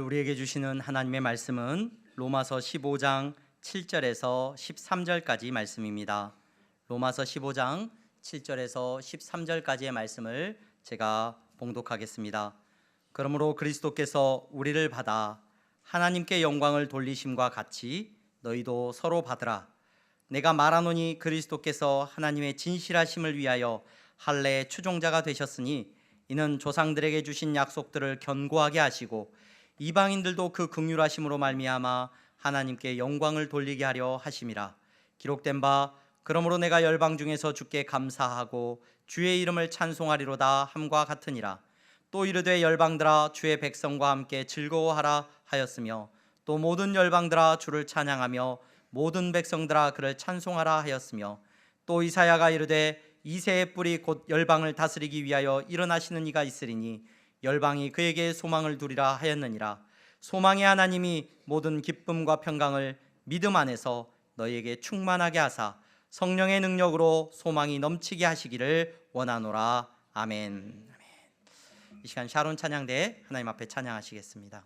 우리에게 주시는 하나님의 말씀은 로마서 15장 7절에서 13절까지 말씀입니다. 로마서 15장 7절에서 13절까지의 말씀을 제가 봉독하겠습니다. 그러므로 그리스도께서 우리를 받아 하나님께 영광을 돌리심과 같이 너희도 서로 받으라. 내가 말하노니 그리스도께서 하나님의 진실하심을 위하여 할례의 추종자가 되셨으니 이는 조상들에게 주신 약속들을 견고하게 하시고 이방인들도 그 긍휼하심으로 말미암아 하나님께 영광을 돌리게 하려 하심이라. 기록된 바 그러므로 내가 열방 중에서 주께 감사하고 주의 이름을 찬송하리로다 함과 같으니라. 또 이르되 열방들아 주의 백성과 함께 즐거워하라 하였으며 또 모든 열방들아 주를 찬양하며 모든 백성들아 그를 찬송하라 하였으며 또 이사야가 이르되 이새의 뿔이 곧 열방을 다스리기 위하여 일어나시는 이가 있으리니 열방이 그에게 소망을 두리라 하였느니라. 소망의 하나님이 모든 기쁨과 평강을 믿음 안에서 너희에게 충만하게 하사 성령의 능력으로 소망이 넘치게 하시기를 원하노라. 아멘. 이 시간 샤론 찬양대 하나님 앞에 찬양하시겠습니다.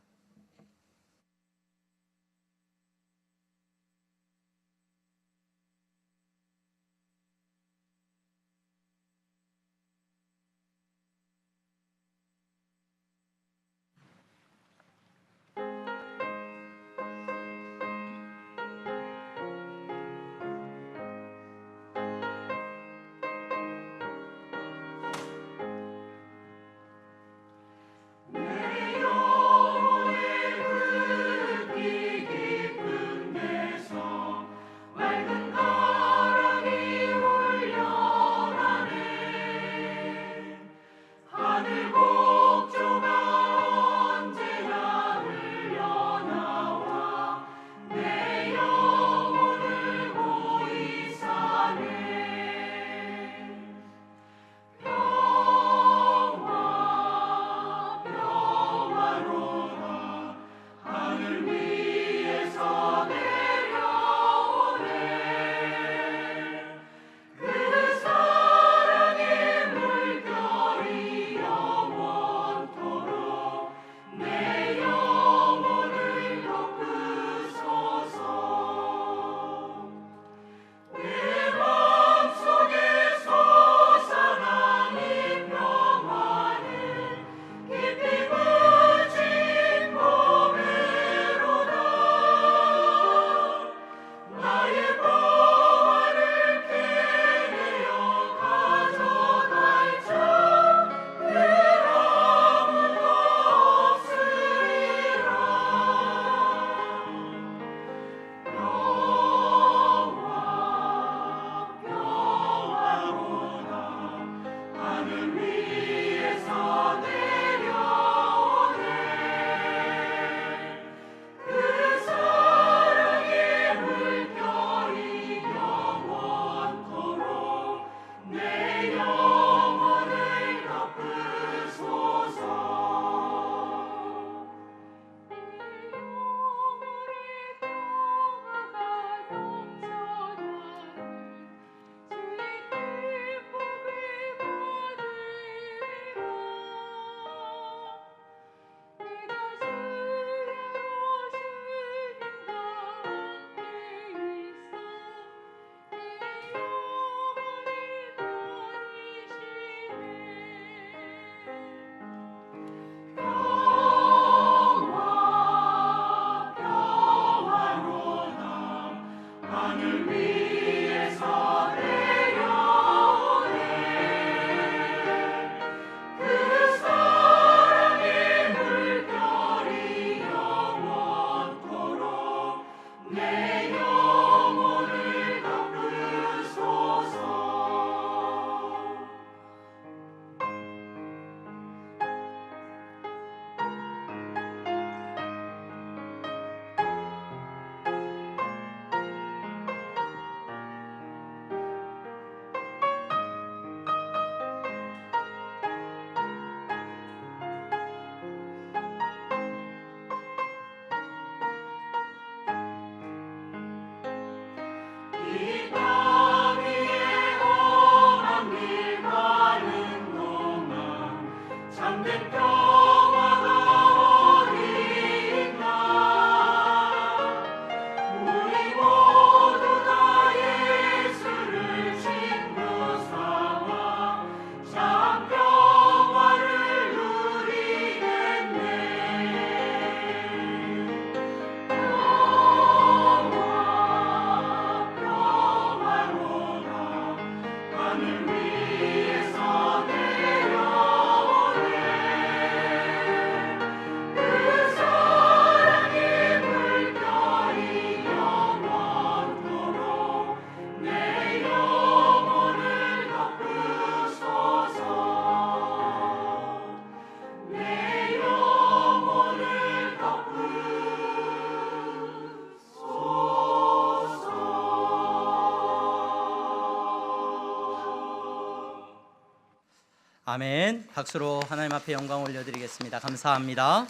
아멘. 박수로 하나님 앞에 영광 올려드리겠습니다. 감사합니다.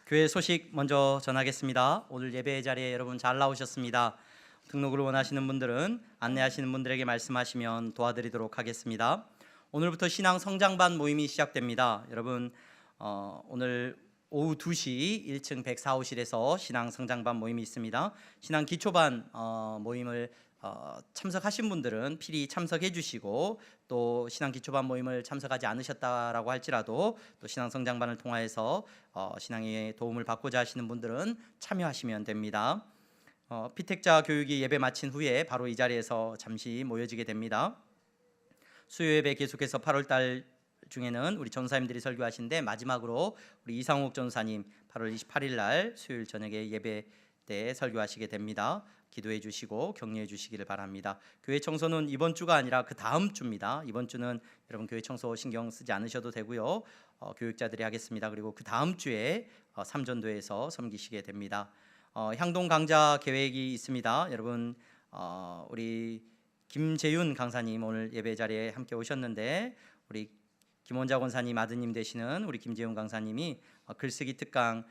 교회 소식 먼저 전하겠습니다. 오늘 예배 자리에 여러분 잘 나오셨습니다. 등록을 원하시는 분들은 안내하시는 분들에게 말씀하시면 도와드리도록 하겠습니다. 오늘부터 신앙 성장반 모임이 시작됩니다. 여러분 오늘 오후 2시 1층 104호실에서 신앙 성장반 모임이 있습니다. 신앙 기초반 모임을 참석하신 분들은 필히 참석해 주시고, 또 신앙 기초반 모임을 참석하지 않으셨다라고 할지라도 또 신앙 성장반을 통하여서 신앙에 도움을 받고자 하시는 분들은 참여하시면 됩니다. 피택자 교육이 예배 마친 후에 바로 이 자리에서 잠시 모여지게 됩니다. 수요 예배 계속해서 8월 달 중에는 우리 전사님들이 설교하시는데, 마지막으로 우리 이상욱 전사님 8월 28일 날 수요일 저녁에 예배 때 설교하시게 됩니다. 기도해 주시고 격려해 주시기를 바랍니다. 교회 청소는 이번 주가 아니라 그 다음 주입니다. 이번 주는 여러분 교회 청소 신경 쓰지 않으셔도 되고요. 교육자들이 하겠습니다. 그리고 그 다음 주에 삼전도에서 섬기시게 됩니다. 향동 강좌 계획이 있습니다. 여러분 우리 김재윤 강사님 오늘 예배 자리에 함께 오셨는데, 우리 김원자 권사님 아드님 되시는 우리 김재윤 강사님이 글쓰기 특강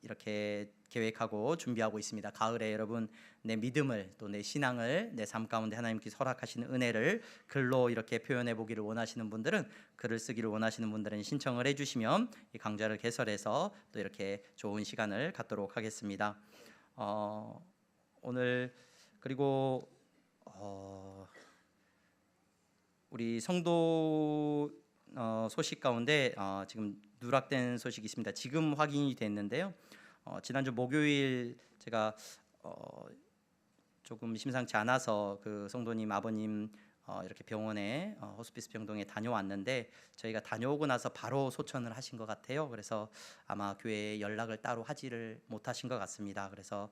이렇게 계획하고 준비하고 있습니다. 가을에 여러분 내 믿음을, 또 내 신앙을, 내 삶 가운데 하나님께서 허락하시는 은혜를 글로 이렇게 표현해 보기를 원하시는 분들은, 글을 쓰기를 원하시는 분들은 신청을 해주시면 이 강좌를 개설해서 또 이렇게 좋은 시간을 갖도록 하겠습니다. 오늘 그리고 우리 성도 소식 가운데 지금 누락된 소식이 있습니다. 지금 확인이 됐는데요. 지난주 목요일 제가 조금 심상치 않아서 그 성도님 아버님 이렇게 병원에 호스피스 병동에 다녀왔는데, 저희가 다녀오고 나서 바로 소천을 하신 것 같아요. 그래서 아마 교회에 연락을 따로 하지를 못하신 것 같습니다. 그래서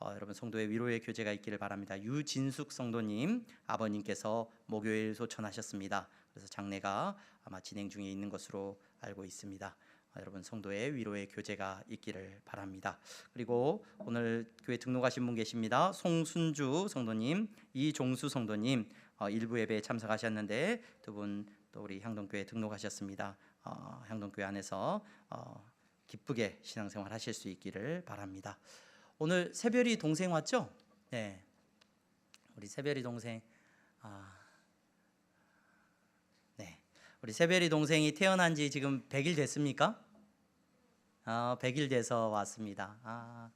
여러분 성도의 위로의 교제가 있기를 바랍니다. 유진숙 성도님 아버님께서 목요일 소천하셨습니다. 그래서 장례가 아마 진행 중에 있는 것으로 알고 있습니다. 여러분 성도의 위로의 교제가 있기를 바랍니다. 그리고 오늘 교회 등록하신 분 계십니다. 송순주 성도님, 이종수 성도님 일부 예배에 참석하셨는데 두 분 또 우리 향동교회 등록하셨습니다. 향동교회 안에서 기쁘게 신앙생활 하실 수 있기를 바랍니다. 오늘 새별이 동생 왔죠? 네, 우리 새별이 동생 네, 우리 새별이 동생이 태어난 지 지금 100일 됐습니까? 100일 돼서 왔습니다.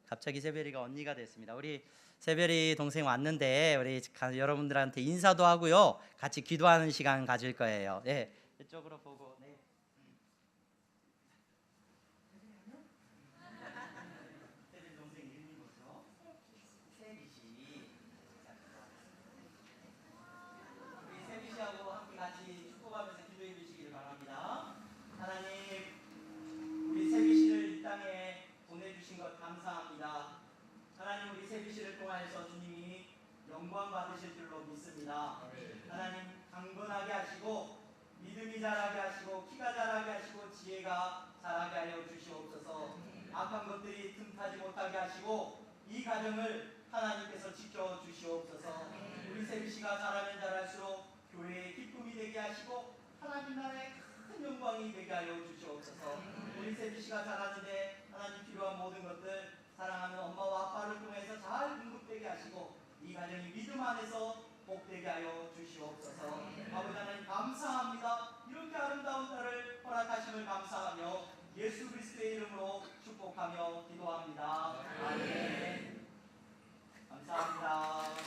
갑자기 새별이가 언니가 됐습니다. 우리 새별이 동생 왔는데 우리 여러분들한테 인사도 하고요, 같이 기도하는 시간 가질 거예요. 네, 이쪽으로 보고. 네. 새별 동생 이름이 뭐죠? 세비씨. 우리 세비씨하고 함께 같이 축복하면서 기도해 주시기를 바랍니다. 하나님, 우리 세비씨를 이 땅에 보내주신 것 감사합니다. 하나님, 우리 세비씨를 통하여서 주님이 영광 받으실 줄로 믿습니다. 하나님, 강건하게 하시고 믿음이 자라게 하시고 키가 자라게 하시고 지혜가 자라게 하여 주시옵소서. 악한 것들이 틈타지 못하게 하시고 이 가정을 하나님께서 지켜주시옵소서. 우리 세비씨가 자라면 자랄수록 교회의 기쁨이 되게 하시고 하나님 나라의 큰 영광이 되게 하여 주시옵소서. 우리 세비씨가 자라는데 하나님 필요한 모든 것들 사랑하는 엄마와 아빠를 통해서 잘 공급되게 하시고 이 가정이 믿음 안에서 복되게 하여 주시옵소서. 아버지 하나님 감사합니다. 이렇게 아름다운 딸을 허락하심을 감사하며 예수 그리스도의 이름으로 축복하며 기도합니다. 아멘. 감사합니다.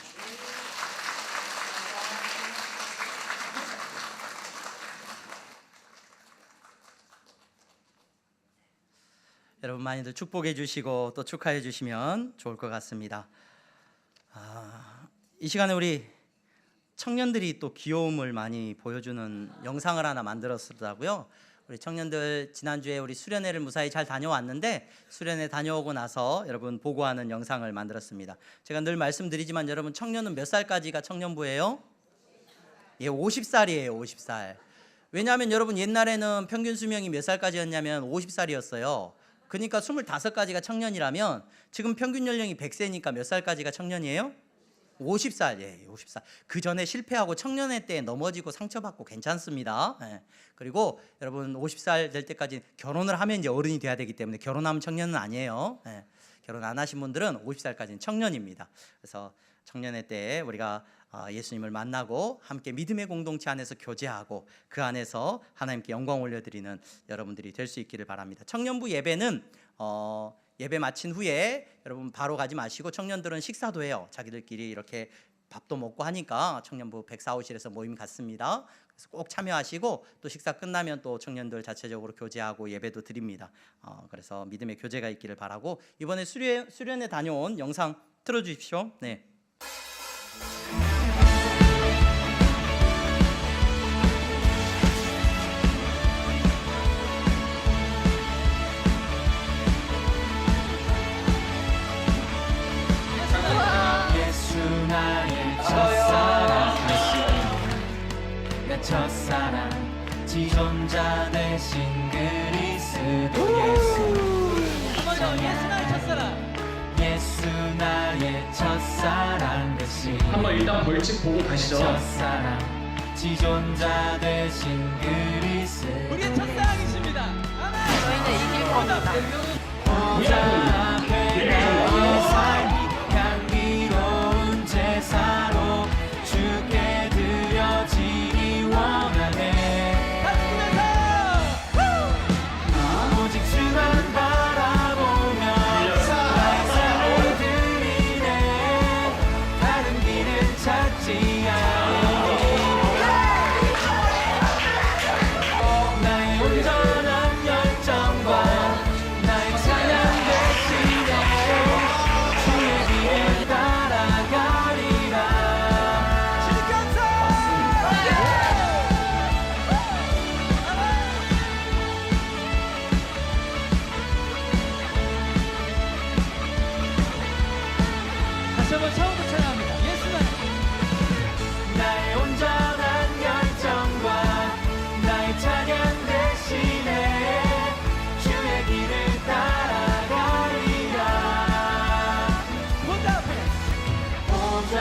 여러분 많이들 축복해 주시고 또 축하해 주시면 좋을 것 같습니다. 이 시간에 우리 청년들이 또 귀여움을 많이 보여주는 영상을 하나 만들었더라고요. 우리 청년들 지난주에 우리 수련회를 무사히 잘 다녀왔는데, 수련회 다녀오고 나서 여러분 보고하는 영상을 만들었습니다. 제가 늘 말씀드리지만 여러분, 청년은 몇 살까지가 청년부예요? 예, 50살이에요. 50살. 왜냐하면 여러분 옛날에는 평균 수명이 몇 살까지였냐면 50살이었어요. 그러니까 25가지가 청년이라면 지금 평균 연령이 100세니까 몇 살까지가 청년이에요? 50살, 예, 50살. 그 전에 실패하고 청년회 때 넘어지고 상처받고 괜찮습니다. 예. 그리고 여러분 50살 될 때까지 결혼을 하면 이제 어른이 돼야 되기 때문에 결혼하면 청년은 아니에요. 예. 결혼 안 하신 분들은 50살까지는 청년입니다. 그래서 청년회 때 우리가 예수님을 만나고 함께 믿음의 공동체 안에서 교제하고 그 안에서 하나님께 영광 올려드리는 여러분들이 될 수 있기를 바랍니다. 청년부 예배는 예배 마친 후에 여러분 바로 가지 마시고 청년들은 식사도 해요. 자기들끼리 이렇게 밥도 먹고 하니까 청년부 104호실에서 모임 갖습니다. 그래서 꼭 참여하시고 또 식사 끝나면 또 청년들 자체적으로 교제하고 예배도 드립니다. 그래서 믿음의 교제가 있기를 바라고 이번에 수련회 다녀온 영상 틀어주십시오. 네. 첫사랑 지존자 되신 그리스도 예수 한번더 예수 나의 첫사랑 예수 나의 첫사랑 되신 한번 일단 벌칙 보고 가시죠. 첫사랑 지존자 되신 그리스도 우리의 첫사랑이십니다. 아멘. 저희는 이길 겁니다. 보좌 앞에 나의 삶이 향기로운 제사로 주께 드려지기 원하네. 오직 주만 바라보며 나의 삶을 드리네. 다른 길은 찾지 않으니 나의 온전한 열정과 나의 찬양 대신에 주의 길을 따라가리라. 다시 한번 처음부터 찬양합니다. 예수만 나의 온전한 열정과 나의 찬양 대신에 주의 길을 따라가리라. 보다 앞에 보좌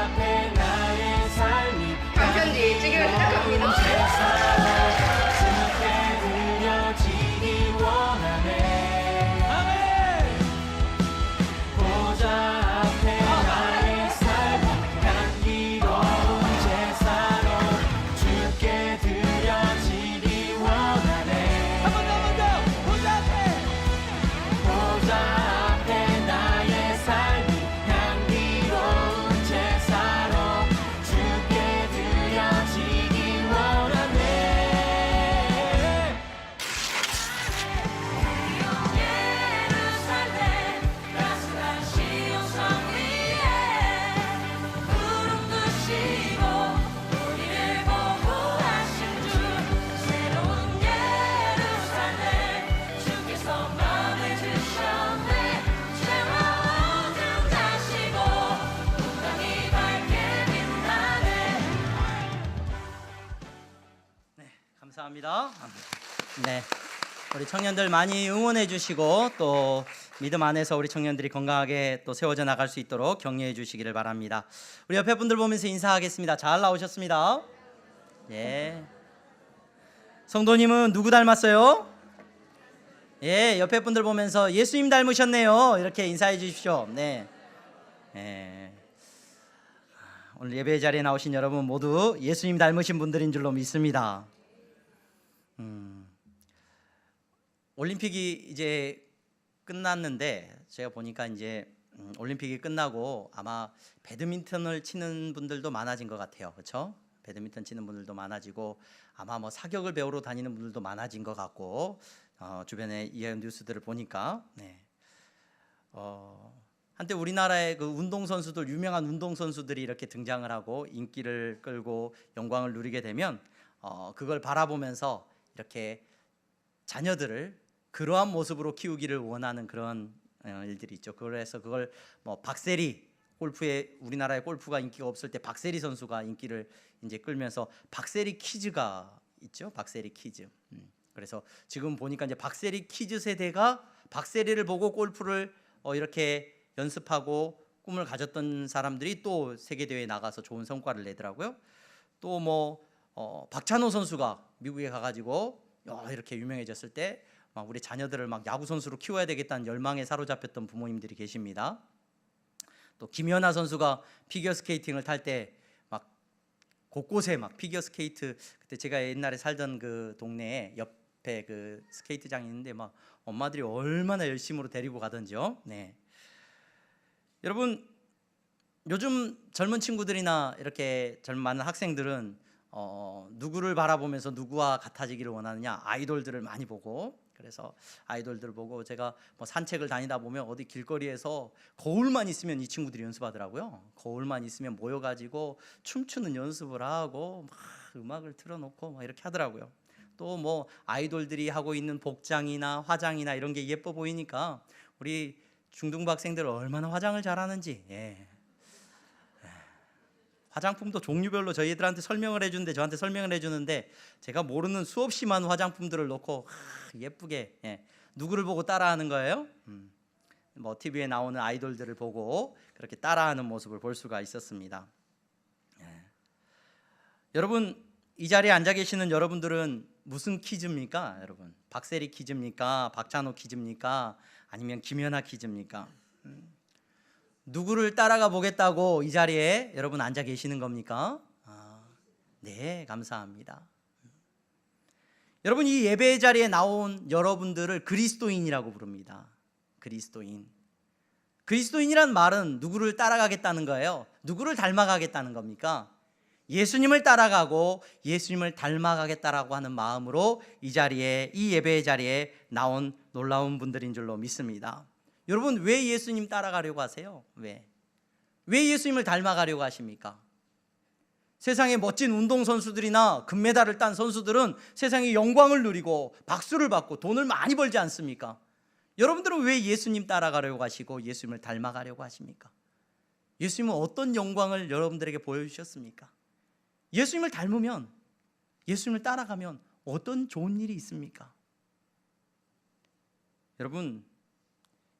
앞에 나의 삶이 편지 찍기를 시작합니다. 주께 드려지기 원하네. 아멘. 보좌 앞에 나의 삶이 향기로운 제사로 주께 드려지기 원하네. 한 번 더 보다 앞에 보좌 앞에 나의 삶이 향기로운 제사로 주께 드려지기 원하네. 예루살렘 따스한 시온성 위에 구름 드시고 우리를 보호하신 주 새로운 예루살렘 주께서 마음에 드셨네. 죄와 어둠 가시고 풍랑이 밝게 빛나네. 감사합니다. 네, 우리 청년들 많이 응원해 주시고 또 믿음 안에서 우리 청년들이 건강하게 또 세워져 나갈 수 있도록 격려해 주시기를 바랍니다. 우리 옆에 분들 보면서 인사하겠습니다. 잘 나오셨습니다. 예. 성도님은 누구 닮았어요? 예, 옆에 분들 보면서 예수님 닮으셨네요. 이렇게 인사해 주십시오. 네. 예. 오늘 예배 자리에 나오신 여러분 모두 예수님 닮으신 분들인 줄로 믿습니다. 올림픽이 이제 끝났는데 제가 보니까 이제 올림픽이 끝나고 아마 배드민턴을 치는 분들도 많아진 것 같아요. 그렇죠? 배드민턴 치는 분들도 많아지고 아마 뭐 사격을 배우러 다니는 분들도 많아진 것 같고 주변에 이 뉴스들을 보니까 네. 한때 우리나라의 그 운동 선수들 유명한 운동 선수들이 이렇게 등장을 하고 인기를 끌고 영광을 누리게 되면 그걸 바라보면서 이렇게 자녀들을 그러한 모습으로 키우기를 원하는 그런 일들이 있죠. 그래서 그걸 뭐 박세리 골프에 우리나라의 골프가 인기가 없을 때 박세리 선수가 인기를 이제 끌면서 박세리 키즈가 있죠. 박세리 키즈. 그래서 지금 보니까 이제 박세리 키즈 세대가 박세리를 보고 골프를 이렇게 연습하고 꿈을 가졌던 사람들이 또 세계 대회에 나가서 좋은 성과를 내더라고요. 또 뭐 박찬호 선수가 미국에 가가지고 이렇게 유명해졌을 때 막 우리 자녀들을 막 야구 선수로 키워야 되겠다는 열망에 사로잡혔던 부모님들이 계십니다. 또 김연아 선수가 피겨 스케이팅을 탈 때 막 곳곳에 막 피겨 스케이트, 그때 제가 옛날에 살던 그 동네에 옆에 그 스케이트장이 있는데 막 엄마들이 얼마나 열심으로 데리고 가던지요. 네. 여러분, 요즘 젊은 친구들이나 이렇게 젊은 많은 학생들은 누구를 바라보면서 누구와 같아지기를 원하느냐? 아이돌들을 많이 보고, 그래서 아이돌들을 보고 제가 뭐 산책을 다니다 보면 어디 길거리에서 거울만 있으면 이 친구들이 연습하더라고요. 거울만 있으면 모여가지고 춤추는 연습을 하고 막 음악을 틀어놓고 막 이렇게 하더라고요. 또 뭐 아이돌들이 하고 있는 복장이나 화장이나 이런 게 예뻐 보이니까 우리 중등부 학생들 얼마나 화장을 잘하는지, 화장품도 종류별로 저희들한테 설명을 해주는데, 저한테 설명을 해주는데 제가 모르는 수없이 많은 화장품들을 놓고 예쁘게, 누구를 보고 따라하는 거예요? 뭐 TV에 나오는 아이돌들을 보고 그렇게 따라하는 모습을 볼 수가 있었습니다. 여러분, 이 자리에 앉아 계시는 여러분들은 무슨 퀴즈입니까? 여러분, 박세리 퀴즈입니까? 박찬호 퀴즈입니까? 아니면 김연아 퀴즈입니까? 누구를 따라가 보겠다고 이 자리에 여러분 앉아 계시는 겁니까? 네, 감사합니다. 여러분, 이 예배 자리에 나온 여러분들을 그리스도인이라고 부릅니다. 그리스도인이란 말은 누구를 따라가겠다는 거예요? 누구를 닮아가겠다는 겁니까? 예수님을 따라가고 예수님을 닮아가겠다라고 하는 마음으로 이 자리에, 이 예배의 자리에 나온 놀라운 분들인 줄로 믿습니다. 여러분, 왜 예수님 따라가려고 하세요? 왜 예수님을 닮아가려고 하십니까? 세상의 멋진 운동선수들이나 금메달을 딴 선수들은 세상의 영광을 누리고 박수를 받고 돈을 많이 벌지 않습니까? 여러분들은 왜 예수님 따라가려고 하시고 예수님을 닮아가려고 하십니까? 예수님은 어떤 영광을 여러분들에게 보여주셨습니까? 예수님을 닮으면, 예수님을 따라가면 어떤 좋은 일이 있습니까? 여러분,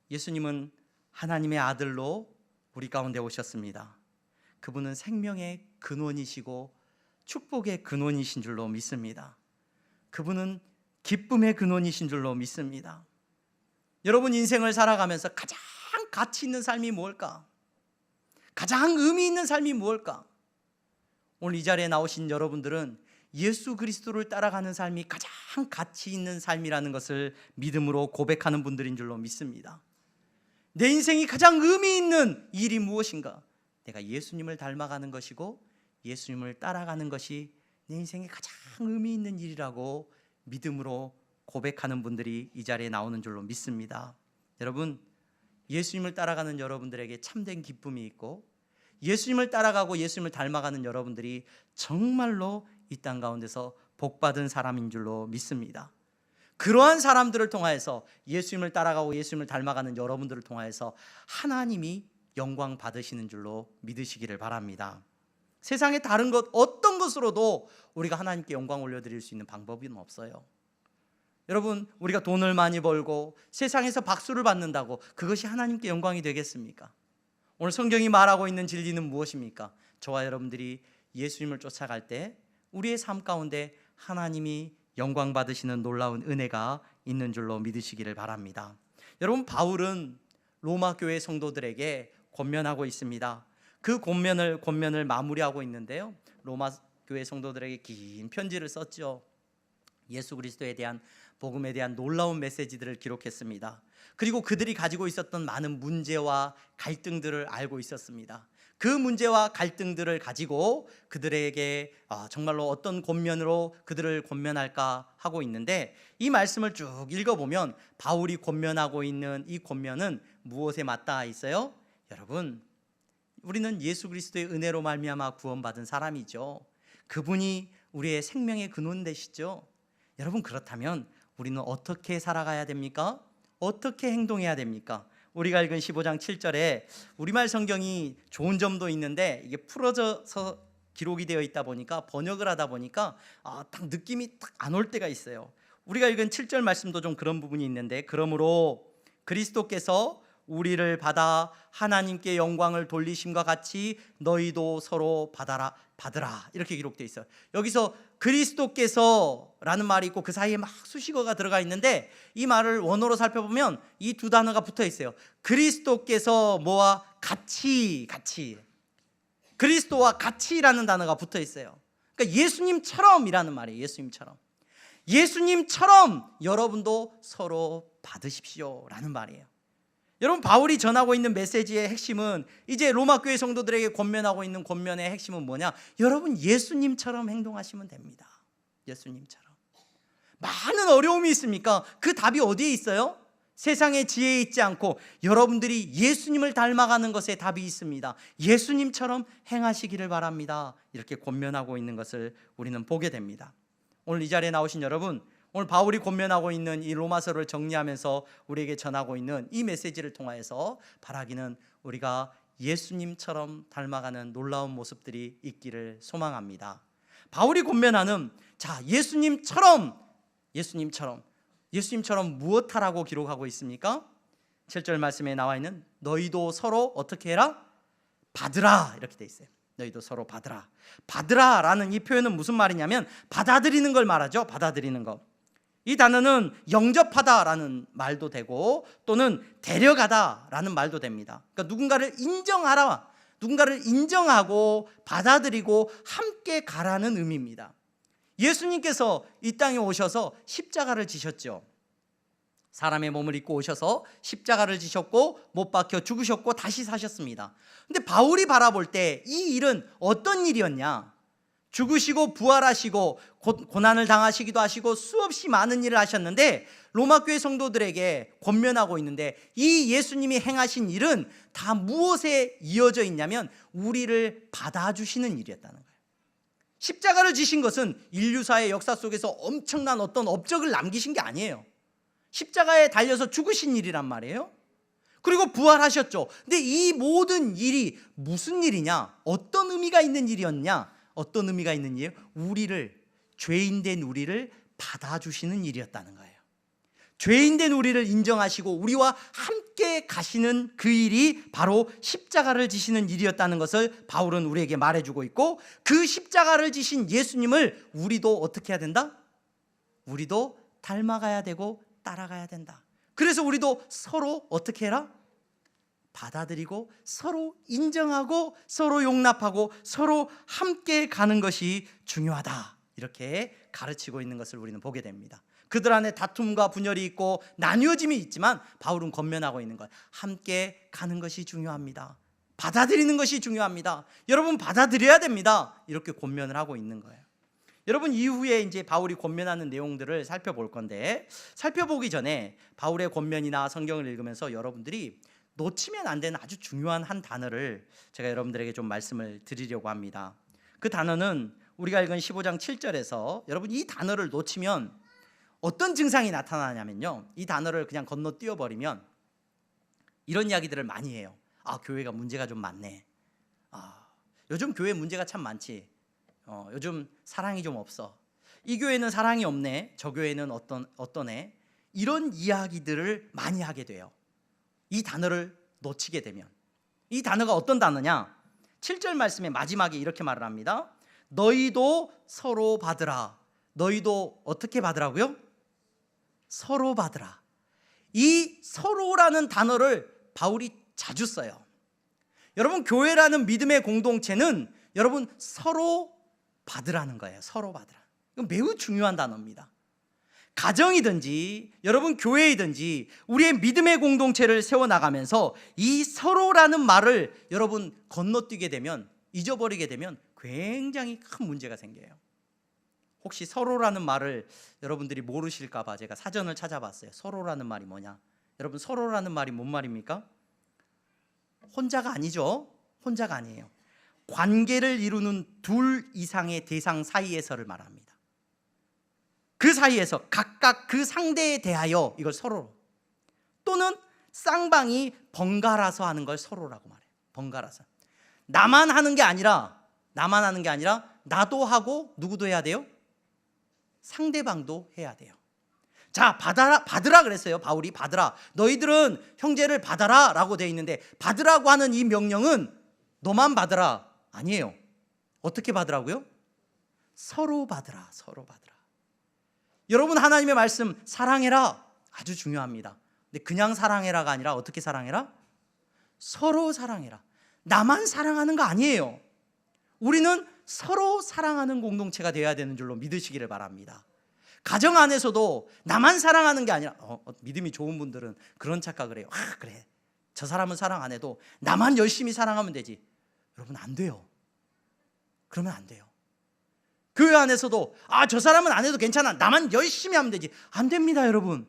예수님은 하나님의 아들로 우리 가운데 오셨습니다. 그분은 생명의 근원이시고 축복의 근원이신 줄로 믿습니다. 그분은 기쁨의 근원이신 줄로 믿습니다. 여러분, 인생을 살아가면서 가장 가치 있는 삶이 뭘까? 가장 의미 있는 삶이 뭘까? 오늘 이 자리에 나오신 여러분들은 예수 그리스도를 따라가는 삶이 가장 가치 있는 삶이라는 것을 믿음으로 고백하는 분들인 줄로 믿습니다. 내 인생이 가장 의미 있는 일이 무엇인가? 내가 예수님을 닮아가는 것이고 예수님을 따라가는 것이 내 인생의 가장 의미 있는 일이라고 믿음으로 고백하는 분들이 이 자리에 나오는 줄로 믿습니다. 여러분, 예수님을 따라가는 여러분들에게 참된 기쁨이 있고 예수님을 따라가고 예수님을 닮아가는 여러분들이 정말로 이 땅 가운데서 복받은 사람인 줄로 믿습니다. 그러한 사람들을 통하여서, 예수님을 따라가고 예수님을 닮아가는 여러분들을 통하여서 하나님이 영광 받으시는 줄로 믿으시기를 바랍니다. 세상의 다른 것 어떤 것으로도 우리가 하나님께 영광 올려드릴 수 있는 방법은 없어요. 여러분, 우리가 돈을 많이 벌고 세상에서 박수를 받는다고 그것이 하나님께 영광이 되겠습니까? 오늘 성경이 말하고 있는 진리는 무엇입니까? 저와 여러분들이 예수님을 쫓아갈 때 우리의 삶 가운데 하나님이 영광 받으시는 놀라운 은혜가 있는 줄로 믿으시기를 바랍니다. 여러분, 바울은 로마 교회 성도들에게 권면하고 있습니다. 그 권면을 마무리하고 있는데요, 로마 교회 성도들에게 긴 편지를 썼죠. 예수 그리스도에 대한, 복음에 대한 놀라운 메시지들을 기록했습니다. 그리고 그들이 가지고 있었던 많은 문제와 갈등들을 알고 있었습니다. 그 문제와 갈등들을 가지고 그들에게 정말로 어떤 권면으로 그들을 권면할까 하고 있는데, 이 말씀을 쭉 읽어보면 바울이 권면하고 있는 이 권면은 무엇에 맞닿아 있어요? 여러분, 우리는 예수 그리스도의 은혜로 말미암아 구원받은 사람이죠. 그분이 우리의 생명의 근원 되시죠. 여러분, 그렇다면 우리는 어떻게 살아가야 됩니까? 어떻게 행동해야 됩니까? 우리가 읽은 15장 7절에 우리말 성경이 좋은 점도 있는데 이게 풀어져서 기록이 되어 있다 보니까, 번역을 하다 보니까 딱 느낌이 딱 안 올 때가 있어요. 우리가 읽은 7절 말씀도 좀 그런 부분이 있는데, 그러므로 그리스도께서 우리를 받아 하나님께 영광을 돌리심과 같이 너희도 서로 받으라 이렇게 기록되어 있어요. 여기서 그리스도께서라는 말이 있고 그 사이에 막 수식어가 들어가 있는데 이 말을 원어로 살펴보면 이 두 단어가 붙어 있어요. 그리스도께서 뭐와 같이 그리스도와 같이라는 단어가 붙어 있어요. 그러니까 예수님처럼이라는 말이에요. 예수님처럼 여러분도 서로 받으십시오라는 말이에요. 여러분, 바울이 전하고 있는 메시지의 핵심은, 이제 로마 교회 성도들에게 권면하고 있는 권면의 핵심은 뭐냐? 여러분, 예수님처럼 행동하시면 됩니다. 예수님처럼. 많은 어려움이 있습니까? 그 답이 어디에 있어요? 세상의 지혜에 있지 않고 여러분들이 예수님을 닮아가는 것에 답이 있습니다. 예수님처럼 행하시기를 바랍니다. 이렇게 권면하고 있는 것을 우리는 보게 됩니다. 오늘 이 자리에 나오신 여러분, 오늘 바울이 권면하고 있는 이 로마서를 정리하면서 우리에게 전하고 있는 이 메시지를 통하여서 바라기는 우리가 예수님처럼 닮아가는 놀라운 모습들이 있기를 소망합니다. 바울이 권면하는, 자, 예수님처럼 무엇하라고 기록하고 있습니까? 7절 말씀에 나와 있는 너희도 서로 어떻게 해라? 받으라, 이렇게 돼 있어요. 너희도 서로 받으라. 받으라라는 이 표현은 무슨 말이냐면 받아들이는 걸 말하죠. 받아들이는 것. 이 단어는 영접하다라는 말도 되고 또는 데려가다라는 말도 됩니다. 그러니까 누군가를 인정하고 받아들이고 함께 가라는 의미입니다. 예수님께서 이 땅에 오셔서 십자가를 지셨죠. 사람의 몸을 입고 오셔서 십자가를 지셨고 못 박혀 죽으셨고 다시 사셨습니다. 근데 바울이 바라볼 때 이 일은 어떤 일이었냐? 죽으시고 부활하시고 고난을 당하시기도 하시고 수없이 많은 일을 하셨는데 로마 교회 성도들에게 권면하고 있는데, 이 예수님이 행하신 일은 다 무엇에 이어져 있냐면 우리를 받아주시는 일이었다는 거예요. 십자가를 지신 것은 인류사의 역사 속에서 엄청난 어떤 업적을 남기신 게 아니에요. 십자가에 달려서 죽으신 일이란 말이에요. 그리고 부활하셨죠. 근데 이 모든 일이 무슨 일이냐? 어떤 의미가 있는 일이었냐? 어떤 의미가 있는 일이에요? 죄인된 우리를 받아주시는 일이었다는 거예요. 죄인된 우리를 인정하시고 우리와 함께 가시는 그 일이 바로 십자가를 지시는 일이었다는 것을 바울은 우리에게 말해주고 있고, 그 십자가를 지신 예수님을 우리도 어떻게 해야 된다? 우리도 닮아가야 되고 따라가야 된다. 그래서 우리도 서로 어떻게 해라? 받아들이고 서로 인정하고 서로 용납하고 서로 함께 가는 것이 중요하다. 이렇게 가르치고 있는 것을 우리는 보게 됩니다. 그들 안에 다툼과 분열이 있고 나뉘어짐이 있지만 바울은 권면하고 있는 것, 함께 가는 것이 중요합니다. 받아들이는 것이 중요합니다. 여러분, 받아들여야 됩니다. 이렇게 권면을 하고 있는 거예요. 여러분, 이후에 이제 바울이 권면하는 내용들을 살펴볼 건데, 살펴보기 전에 바울의 권면이나 성경을 읽으면서 여러분들이 놓치면 안 되는 아주 중요한 한 단어를 제가 여러분들에게 좀 말씀을 드리려고 합니다. 그 단어는 우리가 읽은 15장 7절에서 여러분, 이 단어를 놓치면 어떤 증상이 나타나냐면요, 이 단어를 그냥 건너뛰어 버리면 이런 이야기들을 많이 해요. 아, 교회가 문제가 좀 많네. 아, 요즘 교회 문제가 참 많지. 요즘 사랑이 좀 없어. 이 교회는 사랑이 없네. 저 교회는 어떠네. 이런 이야기들을 많이 하게 돼요. 이 단어를 놓치게 되면. 이 단어가 어떤 단어냐? 7절 말씀의 마지막에 이렇게 말을 합니다. 너희도 서로 받으라. 너희도 어떻게 받으라고요? 서로 받으라. 이 서로라는 단어를 바울이 자주 써요. 여러분, 교회라는 믿음의 공동체는 여러분 서로 받으라는 거예요. 서로 받으라. 이건 매우 중요한 단어입니다. 가정이든지 여러분 교회이든지 우리의 믿음의 공동체를 세워나가면서 이 서로라는 말을 여러분 건너뛰게 되면, 잊어버리게 되면 굉장히 큰 문제가 생겨요. 혹시 서로라는 말을 여러분들이 모르실까 봐 제가 사전을 찾아봤어요. 서로라는 말이 뭐냐? 여러분, 서로라는 말이 뭔 말입니까? 혼자가 아니죠. 혼자가 아니에요. 관계를 이루는 둘 이상의 대상 사이에서를 말합니다. 그 사이에서 각각 그 상대에 대하여 이걸 서로, 또는 쌍방이 번갈아서 하는 걸 서로라고 말해요. 번갈아서. 나만 하는 게 아니라 나도 하고 누구도 해야 돼요? 상대방도 해야 돼요. 자, 받으라 그랬어요. 바울이 받으라. 너희들은 형제를 받아라 라고 되어 있는데, 받으라고 하는 이 명령은 너만 받으라 아니에요. 어떻게 받으라고요? 서로 받으라. 서로 받으라. 여러분, 하나님의 말씀 사랑해라 아주 중요합니다. 근데 그냥 사랑해라가 아니라 어떻게 사랑해라? 서로 사랑해라. 나만 사랑하는 거 아니에요. 우리는 서로 사랑하는 공동체가 되어야 되는 줄로 믿으시기를 바랍니다. 가정 안에서도 나만 사랑하는 게 아니라 믿음이 좋은 분들은 그런 착각을 해요. 그래, 저 사람은 사랑 안 해도 나만 열심히 사랑하면 되지. 여러분, 안 돼요. 그러면 안 돼요. 교회 안에서도 저 사람은 안 해도 괜찮아, 나만 열심히 하면 되지. 안 됩니다, 여러분.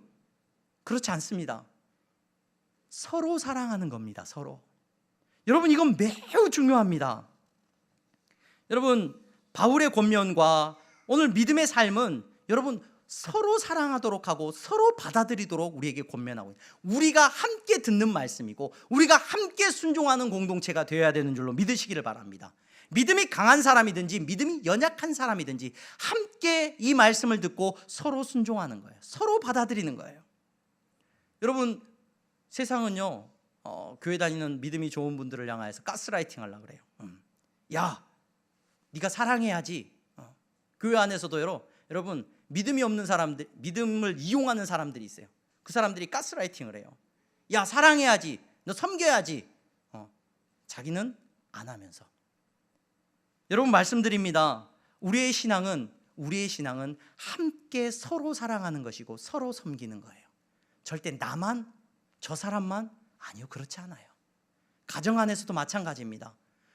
그렇지 않습니다. 서로 사랑하는 겁니다. 서로. 여러분, 이건 매우 중요합니다. 여러분, 바울의 권면과 오늘 믿음의 삶은 여러분 서로 사랑하도록 하고 서로 받아들이도록 우리에게 권면하고 있어요. 우리가 함께 듣는 말씀이고 우리가 함께 순종하는 공동체가 되어야 되는 줄로 믿으시기를 바랍니다. 믿음이 강한 사람이든지 믿음이 연약한 사람이든지 함께 이 말씀을 듣고 서로 순종하는 거예요. 서로 받아들이는 거예요. 여러분, 세상은요 교회 다니는 믿음이 좋은 분들을 향해서 가스라이팅 하려고 그래요. 야, 네가 사랑해야지. 교회 안에서도 여러분 믿음이 없는 사람들, 믿음을 이용하는 사람들이 있어요. 그 사람들이 가스라이팅을 해요. 야, 사랑해야지, 너 섬겨야지. 자기는 안 하면서. 여러분, 말씀드립니다. 우리의 신앙은 함께 서로 사랑하는 것이고 서로 섬기는 거예요. 절대 나만, 저 사람만, 아니요, 그렇지 않아요. 가정 안에서도 마찬가지입니다.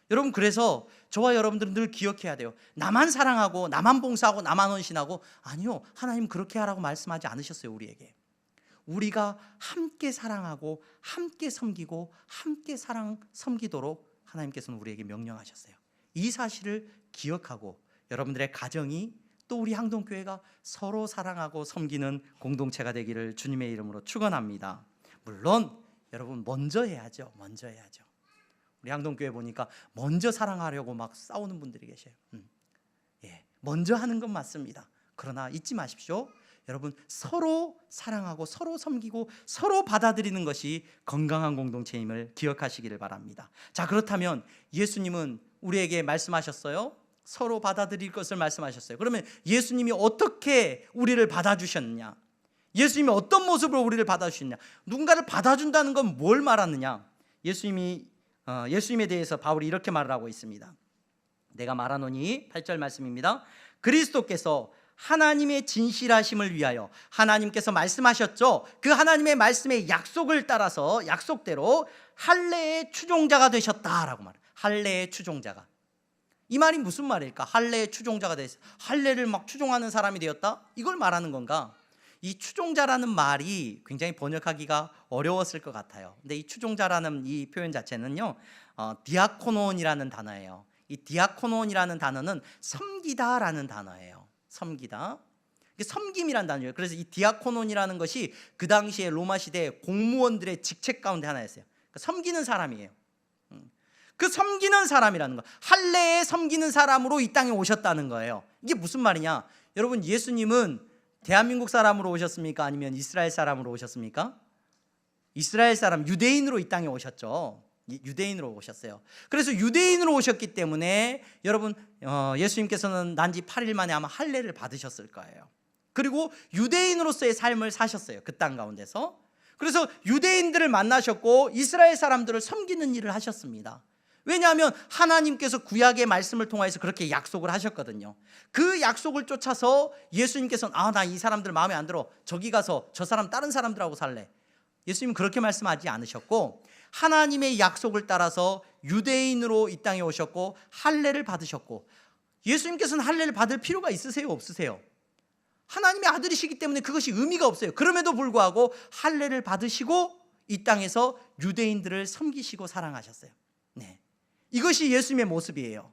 여러분, 그래서 저와 여러분들은 늘 기억해야 돼요. 나만 사랑하고 나만 봉사하고 나만 헌신하고, 아니요, 하나님 그렇게 하라고 말씀하지 않으셨어요. 우리에게 우리가 함께 사랑하고 함께 섬기고 함께 섬기도록 하나님께서는 우리에게 명령하셨어요. 이 사실을 기억하고 여러분들의 가정이 또 우리 항동교회가 서로 사랑하고 섬기는 공동체가 되기를 주님의 이름으로 축원합니다. 물론 여러분, 먼저 해야죠. 우리 항동교회 보니까 먼저 사랑하려고 막 싸우는 분들이 계셔요. 먼저 하는 건 맞습니다. 그러나 잊지 마십시오. 여러분, 서로 사랑하고 서로 섬기고 서로 받아들이는 것이 건강한 공동체임을 기억하시기를 바랍니다. 자, 그렇다면 예수님은 우리에게 말씀하셨어요. 서로 받아들일 것을 말씀하셨어요. 그러면 예수님이 어떻게 우리를 받아주셨느냐? 예수님이 어떤 모습으로 우리를 받아주셨냐? 누군가를 받아준다는 건 뭘 말하느냐? 예수님에 대해서 바울이 이렇게 말을 하고 있습니다. 내가 말하노니 8절 말씀입니다. 그리스도께서 하나님의 진실하심을 위하여 하나님께서 말씀하셨죠. 그 하나님의 말씀의 약속을 따라서 약속대로 할례의 추종자가 되셨다라고 말해요. 할례의 추종자가. 이 말이 무슨 말일까? 할례의 추종자가 되었어요. 할례를 막 추종하는 사람이 되었다? 이걸 말하는 건가? 이 추종자라는 말이 굉장히 번역하기가 어려웠을 것 같아요. 근데 이 추종자라는 이 표현 자체는요, 디아코논이라는 단어예요. 이 디아코논이라는 단어는 섬기다라는 단어예요. 섬기다. 이게 섬김이라는 단어예요. 그래서 이 디아코논이라는 것이 그 당시에 로마 시대 공무원들의 직책 가운데 하나였어요. 그러니까 섬기는 사람이에요. 그 섬기는 사람이라는 거, 할례에 섬기는 사람으로 이 땅에 오셨다는 거예요. 이게 무슨 말이냐? 여러분, 예수님은 대한민국 사람으로 오셨습니까? 아니면 이스라엘 사람으로 오셨습니까? 이스라엘 사람, 유대인으로 이 땅에 오셨죠. 유대인으로 오셨어요. 그래서 유대인으로 오셨기 때문에 여러분, 예수님께서는 난지 8일 만에 아마 할례를 받으셨을 거예요. 그리고 유대인으로서의 삶을 사셨어요. 그 땅 가운데서. 그래서 유대인들을 만나셨고 이스라엘 사람들을 섬기는 일을 하셨습니다. 왜냐하면 하나님께서 구약의 말씀을 통해서 그렇게 약속을 하셨거든요. 그 약속을 쫓아서 예수님께서는 나 이 사람들 마음에 안 들어, 저기 가서 저 사람 다른 사람들하고 살래. 예수님은 그렇게 말씀하지 않으셨고 하나님의 약속을 따라서 유대인으로 이 땅에 오셨고 할례를 받으셨고, 예수님께서는 할례를 받을 필요가 있으세요? 없으세요? 하나님의 아들이시기 때문에 그것이 의미가 없어요. 그럼에도 불구하고 할례를 받으시고 이 땅에서 유대인들을 섬기시고 사랑하셨어요. 네, 이것이 예수님의 모습이에요.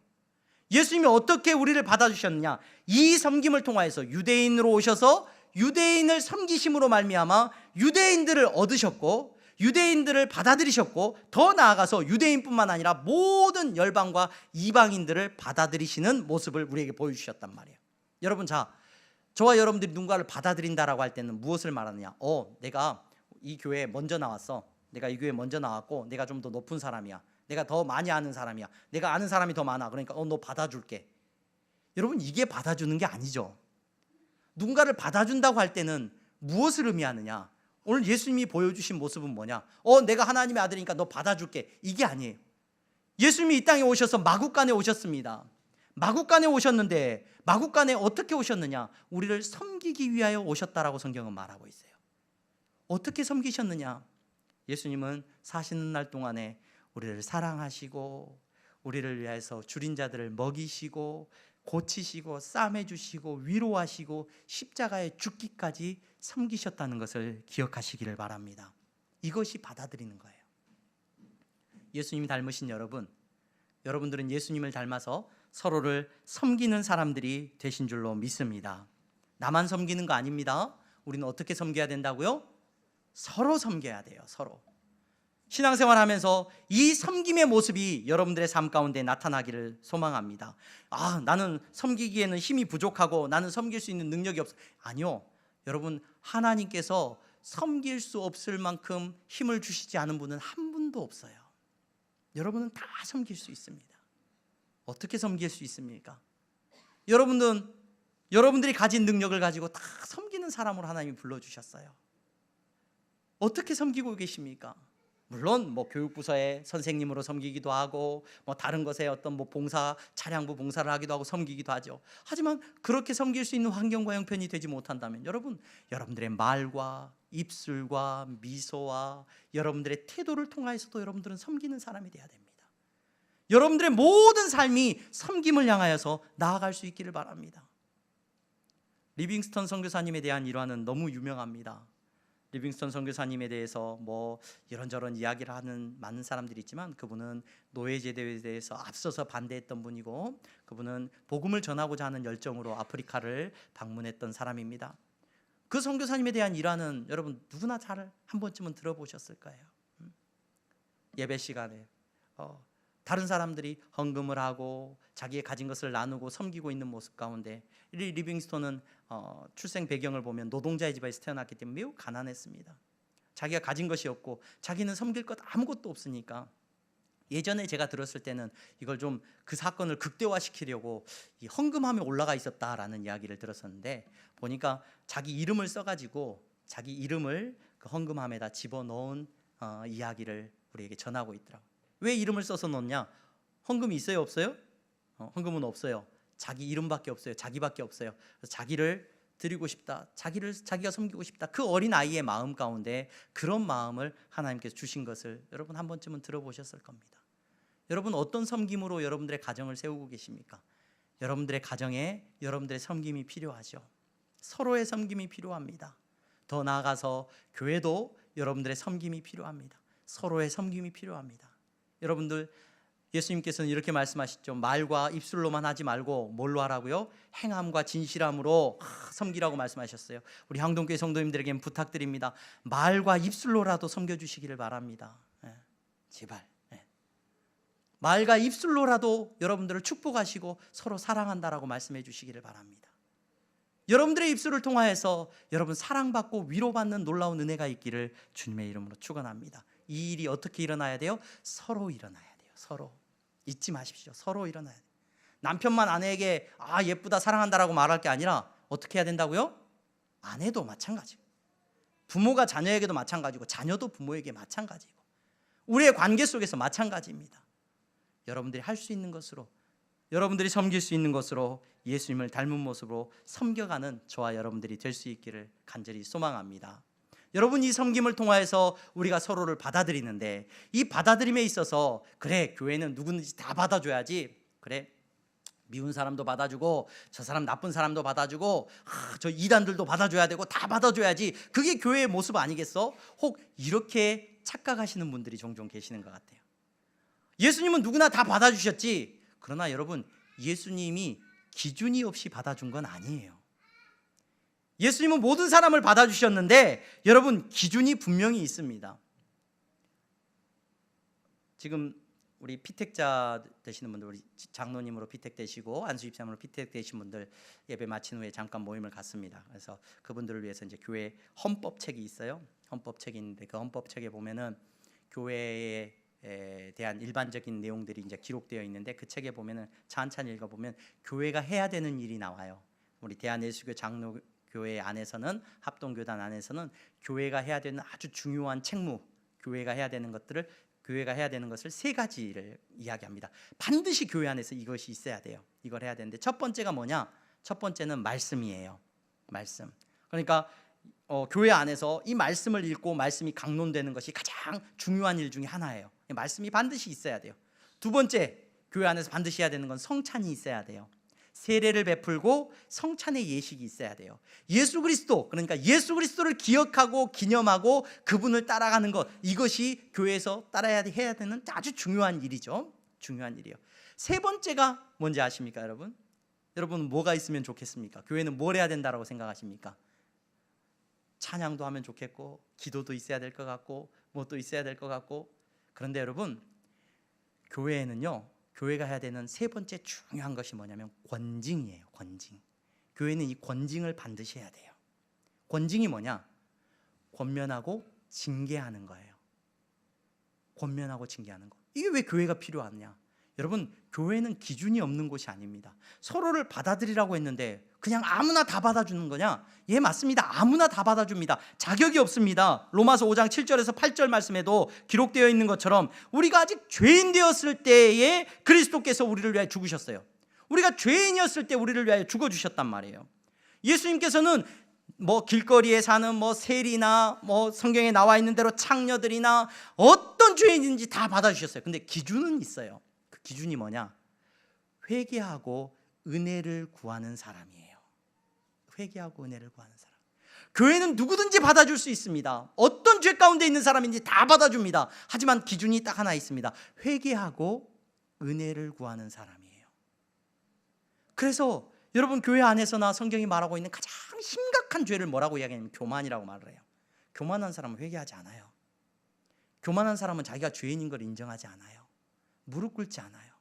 예수님이 어떻게 우리를 받아주셨느냐? 이 섬김을 통하여서 유대인으로 오셔서 유대인을 섬기심으로 말미암아 유대인들을 얻으셨고 유대인들을 받아들이셨고, 더 나아가서 유대인뿐만 아니라 모든 열방과 이방인들을 받아들이시는 모습을 우리에게 보여주셨단 말이에요. 여러분, 자, 저와 여러분들이 누군가를 받아들인다라고 할 때는 무엇을 말하느냐? 내가 이 교회에 먼저 나왔어. 내가 이 교회에 먼저 나왔고 내가 좀 더 높은 사람이야. 내가 더 많이 아는 사람이야. 내가 아는 사람이 더 많아. 그러니까 너 받아줄게. 여러분, 이게 받아주는 게 아니죠. 누군가를 받아준다고 할 때는 무엇을 의미하느냐? 오늘 예수님이 보여주신 모습은 뭐냐? 내가 하나님의 아들이니까 너 받아줄게. 이게 아니에요. 예수님이 이 땅에 오셔서 마국간에 오셨습니다. 마국간에 오셨는데 마국간에 어떻게 오셨느냐? 우리를 섬기기 위하여 오셨다라고 성경은 말하고 있어요. 어떻게 섬기셨느냐? 예수님은 사시는 날 동안에 우리를 사랑하시고 우리를 위해서 줄인 자들을 먹이시고 고치시고 싸매주시고 위로하시고 십자가에 죽기까지 섬기셨다는 것을 기억하시기를 바랍니다. 이것이 받아들이는 거예요. 예수님 닮으신 여러분들은 예수님을 닮아서 서로를 섬기는 사람들이 되신 줄로 믿습니다. 나만 섬기는 거 아닙니다. 우리는 어떻게 섬겨야 된다고요? 서로 섬겨야 돼요. 서로. 신앙생활 하면서 이 섬김의 모습이 여러분들의 삶 가운데 나타나기를 소망합니다. 나는 섬기기에는 힘이 부족하고 나는 섬길 수 있는 능력이 없어. 아니요. 여러분, 하나님께서 섬길 수 없을 만큼 힘을 주시지 않은 분은 한 분도 없어요. 여러분은 다 섬길 수 있습니다. 어떻게 섬길 수 있습니까? 여러분들이 가진 능력을 가지고 다 섬기는 사람으로 하나님이 불러주셨어요. 어떻게 섬기고 계십니까? 물론 교육부서의 선생님으로 섬기기도 하고 다른 것에 어떤 봉사, 차량부 봉사를 하기도 하고 섬기기도 하죠. 하지만 그렇게 섬길 수 있는 환경과 형편이 되지 못한다면 여러분들의 말과 입술과 미소와 여러분들의 태도를 통하여서도 여러분들은 섬기는 사람이 되어야 됩니다. 여러분들의 모든 삶이 섬김을 향하여서 나아갈 수 있기를 바랍니다. 리빙스턴 선교사님에 대한 일화는 너무 유명합니다. 리빙스턴 선교사님에 대해서 이런저런 이야기를 하는 많은 사람들이 있지만 그분은 노예제도에 대해서 앞서서 반대했던 분이고 그분은 복음을 전하고자 하는 열정으로 아프리카를 방문했던 사람입니다. 그 선교사님에 대한 일화는 여러분 누구나 잘 한 번쯤은 들어보셨을 거예요. 예배 시간에 다른 사람들이 헌금을 하고 자기의 가진 것을 나누고 섬기고 있는 모습 가운데 리빙스톤은 출생 배경을 보면 노동자의 집에서 태어났기 때문에 매우 가난했습니다. 자기가 가진 것이 없고 자기는 섬길 것 아무것도 없으니까 예전에 제가 들었을 때는 이걸 좀 그 사건을 극대화시키려고 이 헌금함에 올라가 있었다라는 이야기를 들었었는데 보니까 자기 이름을 써가지고 자기 이름을 그 헌금함에다 집어넣은 이야기를 우리에게 전하고 있더라고요. 왜 이름을 써서 넣냐? 헌금이 있어요, 없어요? 헌금은 없어요. 자기 이름밖에 없어요. 자기밖에 없어요. 그래서 자기를 드리고 싶다. 자기가 섬기고 싶다. 그 어린 아이의 마음 가운데 그런 마음을 하나님께서 주신 것을 여러분 한 번쯤은 들어보셨을 겁니다. 여러분 어떤 섬김으로 여러분들의 가정을 세우고 계십니까? 여러분들의 가정에 여러분들의 섬김이 필요하죠. 서로의 섬김이 필요합니다. 더 나아가서 교회도 여러분들의 섬김이 필요합니다. 서로의 섬김이 필요합니다. 여러분들 예수님께서는 이렇게 말씀하시죠. 말과 입술로만 하지 말고 뭘로 하라고요? 행함과 진실함으로 섬기라고 말씀하셨어요. 우리 향동교회 성도님들에게 부탁드립니다. 말과 입술로라도 섬겨주시기를 바랍니다. 제발. 말과 입술로라도 여러분들을 축복하시고 서로 사랑한다라고 말씀해 주시기를 바랍니다. 여러분들의 입술을 통하여서 여러분 사랑받고 위로받는 놀라운 은혜가 있기를 주님의 이름으로 축원합니다. 이 일이 어떻게 일어나야 돼요? 서로 일어나야 돼요. 서로. 잊지 마십시오. 서로 일어나야 돼요. 남편만 아내에게 예쁘다 사랑한다라고 말할 게 아니라 어떻게 해야 된다고요? 아내도 마찬가지고 부모가 자녀에게도 마찬가지고 자녀도 부모에게 마찬가지고 우리의 관계 속에서 마찬가지입니다. 여러분들이 할 수 있는 것으로 여러분들이 섬길 수 있는 것으로 예수님을 닮은 모습으로 섬겨가는 저와 여러분들이 될 수 있기를 간절히 소망합니다. 여러분 이 섬김을 통하여서 우리가 서로를 받아들이는데 이 받아들임에 있어서 그래 교회는 누구든지 다 받아줘야지 그래 미운 사람도 받아주고 저 사람 나쁜 사람도 받아주고 저 이단들도 받아줘야 되고 다 받아줘야지 그게 교회의 모습 아니겠어? 혹 이렇게 착각하시는 분들이 종종 계시는 것 같아요. 예수님은 누구나 다 받아주셨지. 그러나 여러분 예수님이 기준이 없이 받아준 건 아니에요. 예수님은 모든 사람을 받아주셨는데 여러분 기준이 분명히 있습니다. 지금 우리 피택자 되시는 분들, 우리 장로님으로 피택되시고 안수집사님으로 피택되신 분들 예배 마친 후에 잠깐 모임을 갖습니다. 그래서 그분들을 위해서 이제 교회 헌법책이 있어요. 헌법책이 있는데 그 헌법책에 보면은 교회에 대한 일반적인 내용들이 이제 기록되어 있는데 그 책에 보면은 찬찬히 읽어보면 교회가 해야 되는 일이 나와요. 우리 대한예수교 장로교회 안에서는, 합동교단 안에서는 교회가 해야 되는 아주 중요한 책무, 교회가 해야 되는 것을 세 가지를 이야기합니다. 반드시 교회 안에서 이것이 있어야 돼요. 이걸 해야 되는데 첫 번째가 뭐냐? 첫 번째는 말씀이에요. 말씀. 그러니까 교회 안에서 이 말씀을 읽고 말씀이 강론되는 것이 가장 중요한 일 중에 하나예요. 말씀이 반드시 있어야 돼요. 두 번째, 교회 안에서 반드시 해야 되는 건 성찬이 있어야 돼요. 세례를 베풀고 성찬의 예식이 있어야 돼요. 예수 그리스도, 그러니까 예수 그리스도를 기억하고 기념하고 그분을 따라가는 것, 이것이 교회에서 따라야 해야 되는 아주 중요한 일이죠. 중요한 일이에요. 세 번째가 뭔지 아십니까, 여러분? 여러분은 뭐가 있으면 좋겠습니까? 교회는 뭘 해야 된다라고 생각하십니까? 찬양도 하면 좋겠고, 기도도 있어야 될 것 같고, 뭐 또 있어야 될 것 같고. 그런데 여러분, 교회에는요, 교회가 해야 되는 세 번째 중요한 것이 뭐냐면 권징이에요. 권징. 교회는 이 권징을 반드시 해야 돼요. 권징이 뭐냐? 권면하고 징계하는 거예요. 권면하고 징계하는 거. 이게 왜 교회가 필요하냐? 여러분, 교회는 기준이 없는 곳이 아닙니다. 서로를 받아들이라고 했는데 그냥 아무나 다 받아주는 거냐? 예, 맞습니다. 아무나 다 받아줍니다. 자격이 없습니다. 로마서 5장 7절에서 8절 말씀에도 기록되어 있는 것처럼 우리가 아직 죄인 되었을 때에 그리스도께서 우리를 위하여 죽으셨어요. 우리가 죄인이었을 때 우리를 위하여 죽어주셨단 말이에요. 예수님께서는 뭐 길거리에 사는 뭐 세리나 뭐 성경에 나와 있는 대로 창녀들이나 어떤 죄인인지 다 받아주셨어요. 근데 기준은 있어요. 그 기준이 뭐냐? 회개하고 은혜를 구하는 사람이에요. 회개하고 은혜를 구하는 사람. 교회는 누구든지 받아줄 수 있습니다. 어떤 죄 가운데 있는 사람인지 다 받아줍니다. 하지만 기준이 딱 하나 있습니다. 회개하고 은혜를 구하는 사람이에요. 그래서 여러분, 교회 안에서나 성경이 말하고 있는 가장 심각한 죄를 뭐라고 이야기하냐면 교만이라고 말을 해요. 교만한 사람은 회개하지 않아요. 교만한 사람은 자기가 죄인인 걸 인정하지 않아요. 무릎 꿇지 않아요.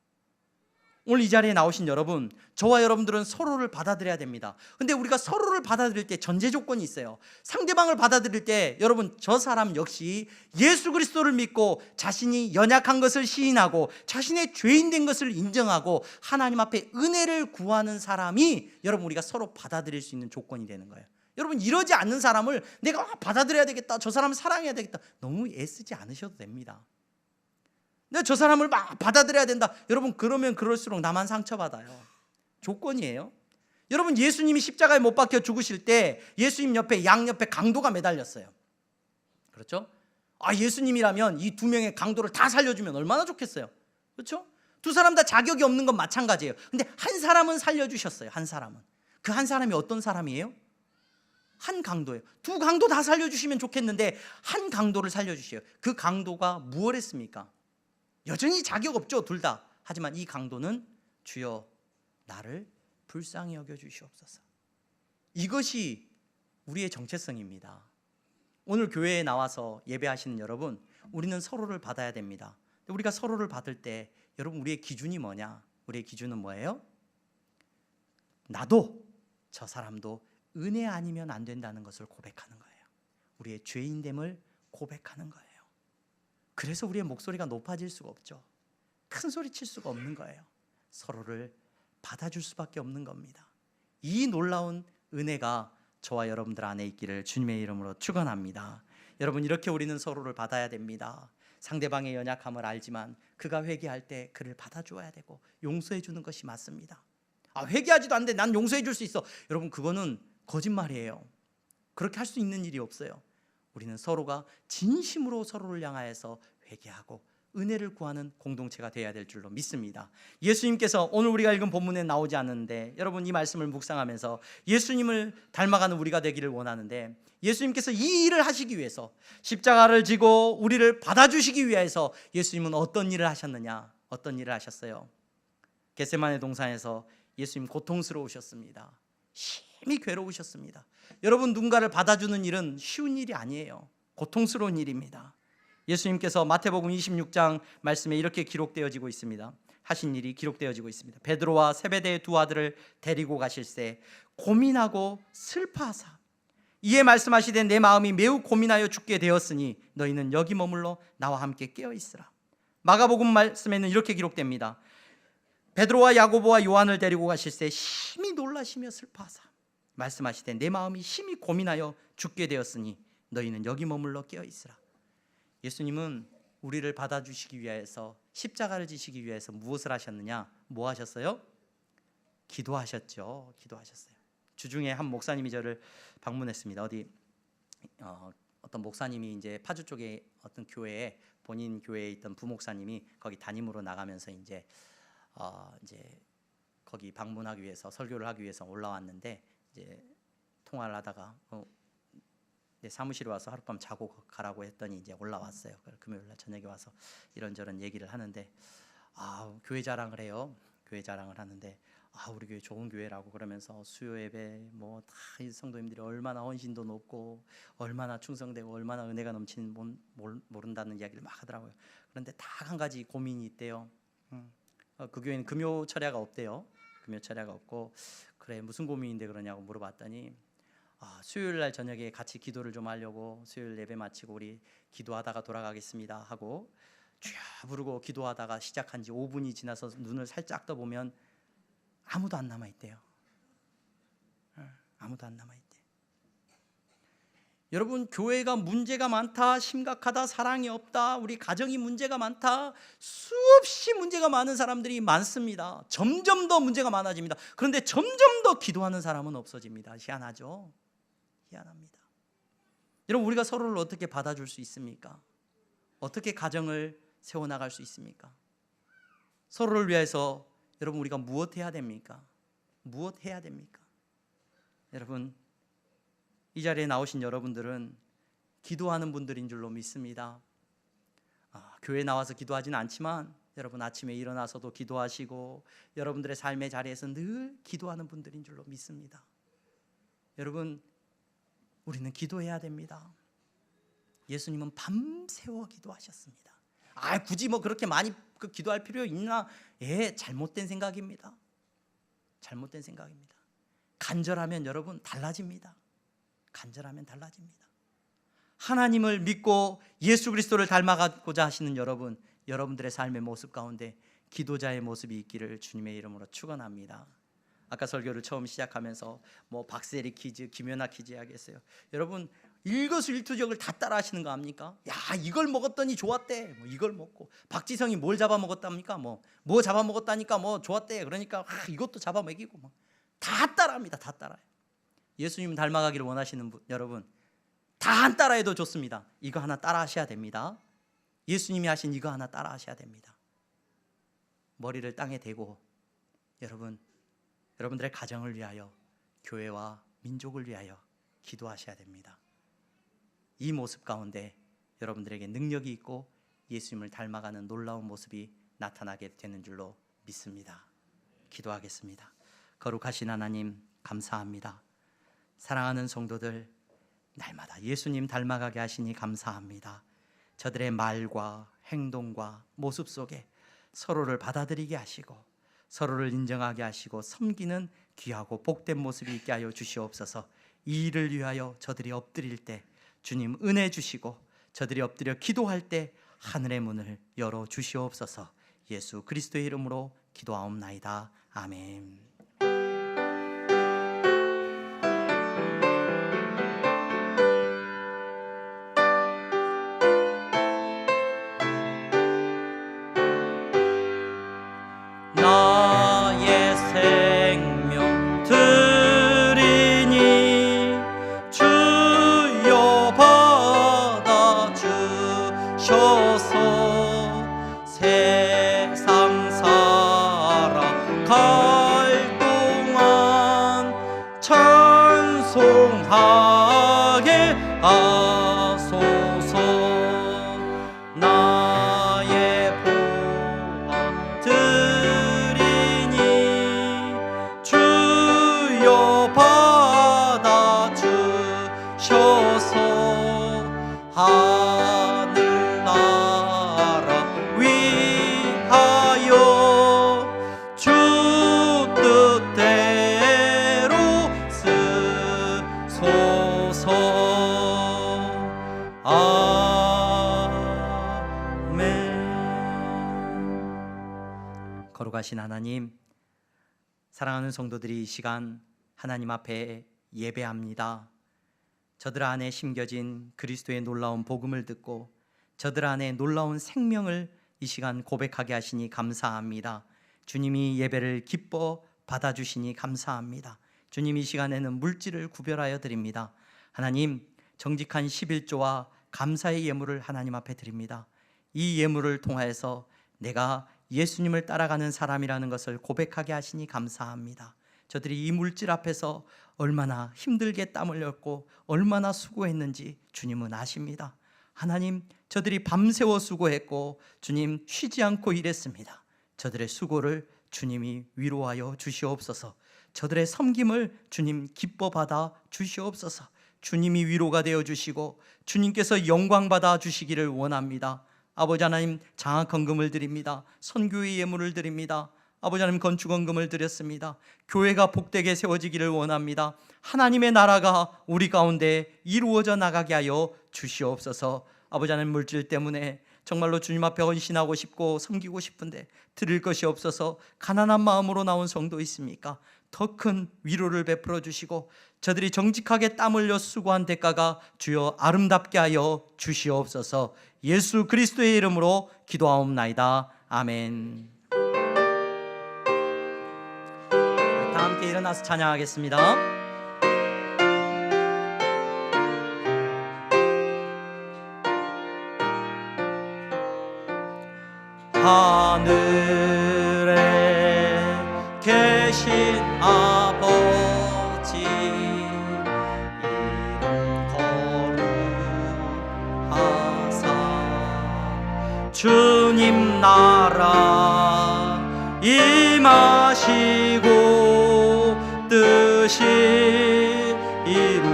오늘 이 자리에 나오신 여러분, 저와 여러분들은 서로를 받아들여야 됩니다. 근데 우리가 서로를 받아들일 때 전제 조건이 있어요. 상대방을 받아들일 때 여러분, 저 사람 역시 예수 그리스도를 믿고 자신이 연약한 것을 시인하고 자신의 죄인 된 것을 인정하고 하나님 앞에 은혜를 구하는 사람이 여러분, 우리가 서로 받아들일 수 있는 조건이 되는 거예요. 여러분, 이러지 않는 사람을 내가 받아들여야 되겠다, 저 사람을 사랑해야 되겠다, 너무 애쓰지 않으셔도 됩니다. 내가 저 사람을 막 받아들여야 된다. 여러분, 그러면 그럴수록 나만 상처받아요. 조건이에요. 여러분, 예수님이 십자가에 못 박혀 죽으실 때 예수님 옆에 양옆에 강도가 매달렸어요. 그렇죠? 예수님이라면 이 두 명의 강도를 다 살려주면 얼마나 좋겠어요. 그렇죠? 두 사람 다 자격이 없는 건 마찬가지예요. 근데 한 사람은 살려주셨어요. 한 사람은. 그 한 사람이 어떤 사람이에요? 한 강도예요. 두 강도 다 살려주시면 좋겠는데 한 강도를 살려주셔요. 그 강도가 무엇 했습니까? 여전히 자격 없죠, 둘 다. 하지만 이 강도는 주여 나를 불쌍히 여겨주시옵소서. 이것이 우리의 정체성입니다. 오늘 교회에 나와서 예배하시는 여러분, 우리는 서로를 받아야 됩니다. 우리가 서로를 받을 때 여러분, 우리의 기준이 뭐냐? 우리의 기준은 뭐예요? 나도 저 사람도 은혜 아니면 안 된다는 것을 고백하는 거예요. 우리의 죄인됨을 고백하는 거예요. 그래서 우리의 목소리가 높아질 수가 없죠. 큰 소리 칠 수가 없는 거예요. 서로를 받아줄 수밖에 없는 겁니다. 이 놀라운 은혜가 저와 여러분들 안에 있기를 주님의 이름으로 축원합니다. 여러분, 이렇게 우리는 서로를 받아야 됩니다. 상대방의 연약함을 알지만 그가 회개할 때 그를 받아줘야 되고 용서해 주는 것이 맞습니다. 회개하지도 않는데 난 용서해 줄 수 있어. 여러분, 그거는 거짓말이에요. 그렇게 할 수 있는 일이 없어요. 우리는 서로가 진심으로 서로를 향하여서 회개하고 은혜를 구하는 공동체가 되어야 될 줄로 믿습니다. 예수님께서 오늘 우리가 읽은 본문에 나오지 않는데 여러분, 이 말씀을 묵상하면서 예수님을 닮아가는 우리가 되기를 원하는데 예수님께서 이 일을 하시기 위해서 십자가를 지고 우리를 받아주시기 위해서 예수님은 어떤 일을 하셨느냐? 어떤 일을 하셨어요? 겟세마네 동산에서 예수님 고통스러우셨습니다. 심히 괴로우셨습니다. 여러분, 누군가를 받아주는 일은 쉬운 일이 아니에요. 고통스러운 일입니다. 예수님께서 마태복음 26장 말씀에 이렇게 기록되어지고 있습니다. 하신 일이 기록되어지고 있습니다. 베드로와 세베대의 두 아들을 데리고 가실새 고민하고 슬퍼하사 이에 말씀하시되 내 마음이 매우 고민하여 죽게 되었으니 너희는 여기 머물러 나와 함께 깨어 있으라. 마가복음 말씀에는 이렇게 기록됩니다. 베드로와 야고보와 요한을 데리고 가실새 심히 놀라시며 슬퍼하사 말씀하시되 내 마음이 심히 고민하여 죽게 되었으니 너희는 여기 머물러 깨어 있으라. 예수님은 우리를 받아주시기 위해서 십자가를 지시기 위해서 무엇을 하셨느냐? 뭐 하셨어요? 기도하셨죠. 기도하셨어요. 주중에 한 목사님이 저를 방문했습니다. 어떤 목사님이 이제 파주 쪽에 어떤 교회에 본인 교회에 있던 부목사님이 거기 담임으로 나가면서 이제 거기 방문하기 위해서 설교를 하기 위해서 올라왔는데 이제 통화를 하다가 내 사무실에 와서 하룻밤 자고 가라고 했더니 이제 올라왔어요. 금요일 날 저녁에 와서 이런저런 얘기를 하는데 교회 자랑을 해요. 교회 자랑을 하는데 우리 교회 좋은 교회라고 그러면서 수요 예배 뭐 다 성도님들이 얼마나 헌신도 높고 얼마나 충성되고 얼마나 은혜가 넘치는 모른다는 이야기를 막 하더라고요. 그런데 딱 한 가지 고민이 있대요. 그 교회는 금요 철야가 없대요. 금요 철야가 없고 그래 무슨 고민인데 그러냐고 물어봤더니 수요일 날 저녁에 같이 기도를 좀 하려고 수요일 예배 마치고 우리 기도하다가 돌아가겠습니다 하고 주여 부르고 기도하다가 시작한 지 5분이 지나서 눈을 살짝 떠보면 아무도 안 남아있대요. 아무도 안 남아있대. 여러분, 교회가 문제가 많다, 심각하다, 사랑이 없다, 우리 가정이 문제가 많다, 수없이 문제가 많은 사람들이 많습니다. 점점 더 문제가 많아집니다. 그런데 점점 더 기도하는 사람은 없어집니다. 희한하죠? 희한합니다. 여러분, 우리가 서로를 어떻게 받아줄 수 있습니까? 어떻게 가정을 세워나갈 수 있습니까? 서로를 위해서 여러분 우리가 무엇 해야 됩니까? 무엇 해야 됩니까? 여러분, 이 자리에 나오신 여러분들은 기도하는 분들인 줄로 믿습니다. 교회 나와서 기도하지는 않지만 여러분 아침에 일어나서도 기도하시고 여러분들의 삶의 자리에서 늘 기도하는 분들인 줄로 믿습니다. 여러분, 우리는 기도해야 됩니다. 예수님은 밤새워 기도하셨습니다. 굳이 뭐 그렇게 많이 기도할 필요 있나? 잘못된 생각입니다. 잘못된 생각입니다. 간절하면 여러분 달라집니다. 간절하면 달라집니다. 하나님을 믿고 예수 그리스도를 닮아가고자 하시는 여러분, 여러분들의 삶의 모습 가운데 기도자의 모습이 있기를 주님의 이름으로 축원합니다. 아까 설교를 처음 시작하면서 뭐 박세리 퀴즈, 김연아 퀴즈 하겠어요. 여러분, 일거수일투족을 다 따라 하시는 거 압니까? 이걸 먹었더니 좋았대. 이걸 먹고 박지성이 뭘 잡아먹었답니까? 뭐 잡아먹었다니까 뭐 좋았대. 그러니까 이것도 잡아먹이고 다 따라합니다. 다 따라요. 예수님 닮아가기를 원하시는 여러분, 다 안 따라해도 좋습니다. 이거 하나 따라하셔야 됩니다. 예수님이 하신 이거 하나 따라하셔야 됩니다. 머리를 땅에 대고 여러분들의 가정을 위하여, 교회와 민족을 위하여 기도하셔야 됩니다. 이 모습 가운데 여러분들에게 능력이 있고 예수님을 닮아가는 놀라운 모습이 나타나게 되는 줄로 믿습니다. 기도하겠습니다. 거룩하신 하나님, 감사합니다. 사랑하는 성도들, 날마다 예수님 닮아가게 하시니 감사합니다. 저들의 말과 행동과 모습 속에 서로를 받아들이게 하시고 서로를 인정하게 하시고 섬기는 귀하고 복된 모습이 있게 하여 주시옵소서. 이 일을 위하여 저들이 엎드릴 때 주님 은혜 주시고 저들이 엎드려 기도할 때 하늘의 문을 열어 주시옵소서. 예수 그리스도의 이름으로 기도하옵나이다. 아멘. 나의 생명 드리니 주여 받아주셔서 세상 살아갈 동안 찬송하게 하소서. 나의 보아 드리니 주여 받아주셔서 하늘나라 위대하신 하나님, 사랑하는 성도들이 이 시간 하나님 앞에 예배합니다. 저들 안에 심겨진 그리스도의 놀라운 복음을 듣고 저들 안에 놀라운 생명을 이 시간 고백하게 하시니 감사합니다. 주님이 예배를 기뻐 받아주시니 감사합니다. 주님, 이 시간에는 물질을 구별하여 드립니다. 하나님, 정직한 11조와 감사의 예물을 하나님 앞에 드립니다. 이 예물을 통하여서 내가 예수님을 따라가는 사람이라는 것을 고백하게 하시니 감사합니다. 저들이 이 물질 앞에서 얼마나 힘들게 땀을 흘렸고 얼마나 수고했는지 주님은 아십니다. 하나님, 저들이 밤새워 수고했고 주님 쉬지 않고 일했습니다. 저들의 수고를 주님이 위로하여 주시옵소서. 저들의 섬김을 주님 기뻐 받아 주시옵소서. 주님이 위로가 되어 주시고 주님께서 영광 받아 주시기를 원합니다. 아버지 하나님, 장학헌금을 드립니다. 선교의 예물을 드립니다. 아버지 하나님, 건축헌금을 드렸습니다. 교회가 복되게 세워지기를 원합니다. 하나님의 나라가 우리 가운데 이루어져 나가게 하여 주시옵소서. 아버지 하나님, 물질 때문에 정말로 주님 앞에 헌신하고 싶고 섬기고 싶은데 드릴 것이 없어서 가난한 마음으로 나온 성도 있습니까? 더 큰 위로를 베풀어 주시고 저들이 정직하게 땀 흘려 수고한 대가가 주여 아름답게 하여 주시옵소서. 예수 그리스도의 이름으로 기도하옵나이다. 아멘. 다 함께 일어나서 찬양하겠습니다. 하늘에 계신 아버지, 이름 거룩하사 주님 나라 임하시고 뜻이 이루어지다.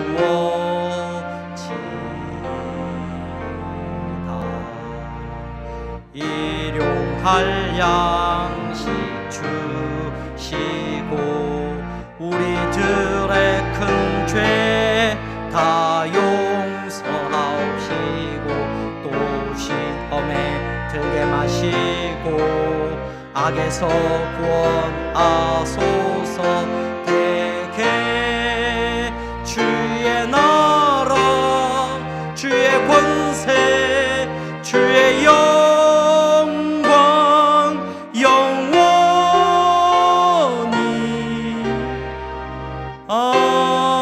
일용할 양식 주시고 우리들의 큰 죄 다 용서하시고 또 시험에 들게 마시고 악에서 구원하소서. 대개 주의 나라 주의 권세 주의 영광 영원히 아멘.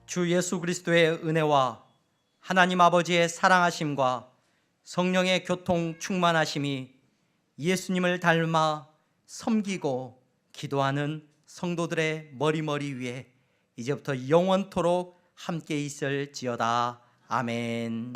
주 예수 그리스도의 은혜와 하나님 아버지의 사랑하심과 성령의 교통 충만하심이 예수님을 닮아 섬기고 기도하는 성도들의 머리 위에 이제부터 영원토록 함께 있을지어다. 아멘.